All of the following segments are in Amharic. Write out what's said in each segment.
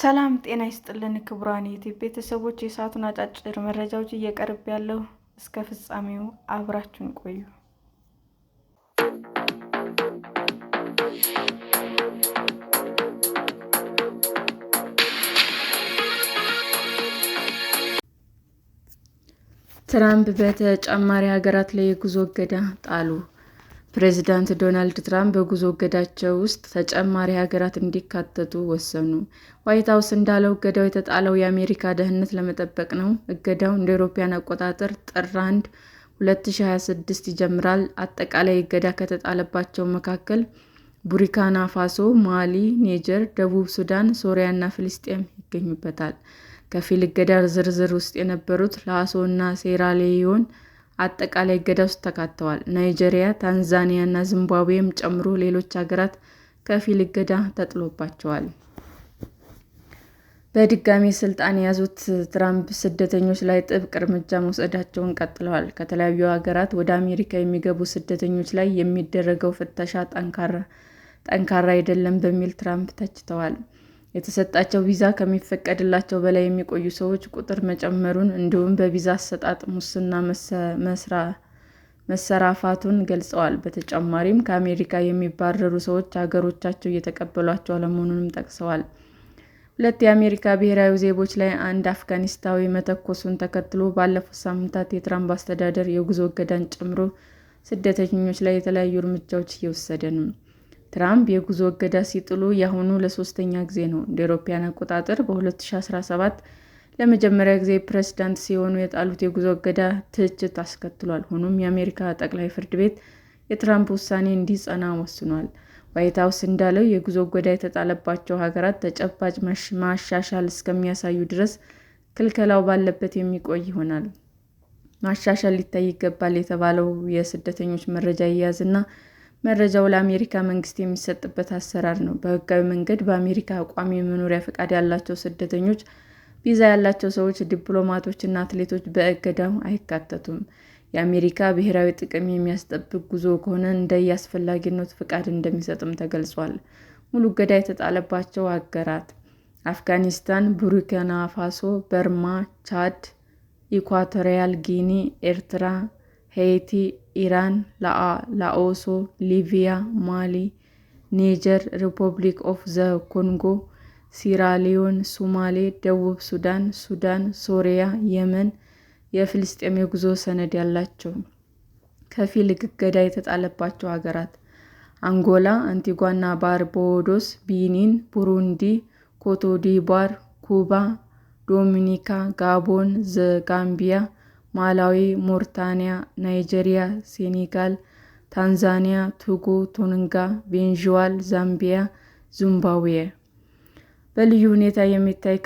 ሰላም ጤና ይስጥልን ክቡራን የዩቲዩብ ቤተሰቦች፣ የሰዓቱን አጫጭር መረጃዎች እየቀርብ ያለው እስከ ፍጻሜው አብራችሁን ቆዩ። ትራምፕ በተጨማሪ ሀገራት ላይ የጉዞ እገዳ ጣሉ። ፕሬዚዳንት ዶናልድ ትራምፕ በጉዞ እገዳቸው ውስጥ ተጨማሪ ሀገራት እንዲካተቱ ወሰኑ። ዋይት ሀውስ እንዳለው እገዳው የተጣለው የአሜሪካ ደህንነት ለመጠበቅ ነው። እገዳው እንደ አውሮፓውያን አቆጣጠር ጥር 1፣ 2026 ይጀምራል። አጠቃላይ እገዳ ከተጣለባቸው መካከል ቡርኪና ፋሶ፣ ማሊ፣ ኒጀር፣ ደቡብ ሱዳን፣ ሶሪያ እና ፍልስጤም ይገኙበታል። ከፊል እገዳ ዝርዝር ውስጥ የነበሩት ላኦስ እና ሴራሊዮን አጠቃላይ እገዳ ውስጥ ተካተዋል። ናይጄሪያ፣ ታንዛኒያ እና ዚምባብዌን ጨምሮ ሌሎች ሀገራት ከፊል እገዳ ተጥሎባቸዋል። በድጋሚ ስልጣን የያዙት ትራምፕ ስደተኞች ላይ ጥብቅ እርምጃ መውሰዳቸውን ቀጥለዋል። ከተለያዩ ሀገራት ወደ አሜሪካ የሚገቡ ስደተኞች ላይ የሚደረገው ፍተሻ ጠንካራ አይደለም በሚል ትራምፕ ተችተዋል። የተሰጣቸው ቪዛ ከሚፈቀድላቸው በላይ የሚቆዩ ሰዎች ቁጥር መጨመሩን እንዲሁም በቪዛ አሰጣጥ ሙስና መሰራፋቱን ገልጸዋል። በተጨማሪም ከአሜሪካ የሚባረሩ ሰዎች ሀገሮቻቸው እየተቀበሏቸው አለመሆኑንም ጠቅሰዋል። ሁለት የአሜሪካ ብሔራዊ ዜጎች ላይ አንድ አፍጋኒስታዊ መተኮሱን ተከትሎ ባለፉት ሳምንታት የትራምፕ አስተዳደር የጉዞ እገዳን ጨምሮ ስደተኞች ላይ የተለያዩ እርምጃዎች እየወሰደ ነው። ትራምፕ የጉዞ እገዳ ሲጥሉ የአሁኑ ለሶስተኛ ጊዜ ነው። እንደ አውሮፓውያን አቆጣጠር በ2017 ለመጀመሪያ ጊዜ ፕሬዝዳንት ሲሆኑ የጣሉት የጉዞ እገዳ ትችት አስከትሏል። ሆኖም የአሜሪካ ጠቅላይ ፍርድ ቤት የትራምፕ ውሳኔ እንዲጸና ወስኗል። ዋይት ሀውስ እንዳለው የጉዞ እገዳ የተጣለባቸው ሀገራት ተጨባጭ ማሻሻል እስከሚያሳዩ ድረስ ክልከላው ባለበት የሚቆይ ይሆናል። ማሻሻል ሊታይ ይገባል የተባለው የስደተኞች መረጃ አያያዝና መረጃው ለአሜሪካ መንግስት የሚሰጥበት አሰራር ነው። በህጋዊ መንገድ በአሜሪካ ቋሚ የመኖሪያ ፈቃድ ያላቸው ስደተኞች፣ ቪዛ ያላቸው ሰዎች፣ ዲፕሎማቶች እና አትሌቶች በእገዳው አይካተቱም። የአሜሪካ ብሔራዊ ጥቅም የሚያስጠብቅ ጉዞ ከሆነ እንደየአስፈላጊነቱ ፈቃድ እንደሚሰጥም ተገልጿል። ሙሉ እገዳ የተጣለባቸው ሀገራት አፍጋኒስታን፣ ቡርኪና ፋሶ፣ በርማ፣ ቻድ፣ ኢኳቶሪያል ጊኒ፣ ኤርትራ፣ ሄይቲ፣ ኢራን፣ ላኦስ፣ ሊቢያ፣ ማሊ፣ ኒጀር፣ ሪፐብሊክ ኦፍ ዘ ኮንጎ፣ ሲራሊዮን፣ ሶማሌ፣ ደቡብ ሱዳን፣ ሱዳን፣ ሶሪያ፣ የመን፣ የፍልስጤም የጉዞ ሰነድ ያላቸው። ከፊል እገዳ የተጣለባቸው ሀገራት አንጎላ፣ አንቲጓና ባርባዶስ፣ ቤኒን፣ ቡሩንዲ፣ ኮቶ ዲቯር፣ ኩባ፣ ዶሚኒካ፣ ጋቦን፣ ጋምቢያ፣ ማላዊ፣ ሞሪታንያ፣ ናይጄሪያ፣ ሴኔጋል፣ ታንዛኒያ፣ ቶጎ፣ ቶንጋ፣ ቬኔዙዌላ፣ ዛምቢያ፣ ዚምባብዌ። በልዩ ሁኔታ የሚታይ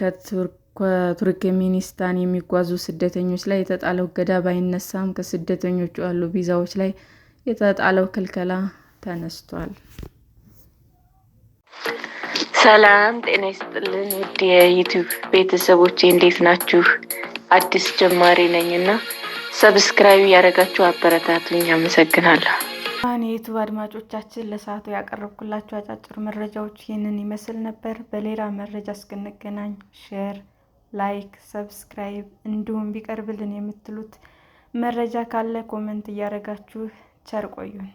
ከቱርክሜኒስታን የሚጓዙ ስደተኞች ላይ የተጣለው እገዳ ባይነሳም ከስደተኞቹ ያሉ ቪዛዎች ላይ የተጣለው ክልከላ ተነስቷል። ሰላም ጤና ይስጥልን ውድ የዩቲዩብ ቤተሰቦቼ እንዴት ናችሁ? አዲስ ጀማሪ ነኝ እና ሰብስክራይብ ያደረጋችሁ አበረታቱኝ። አመሰግናለሁ። የዩቲዩብ አድማጮቻችን ለሰዓቱ ያቀረብኩላችሁ አጫጭር መረጃዎች ይህንን ይመስል ነበር። በሌላ መረጃ እስክንገናኝ ሼር፣ ላይክ፣ ሰብስክራይብ እንዲሁም ቢቀርብልን የምትሉት መረጃ ካለ ኮመንት እያደረጋችሁ ቸር ቆዩን።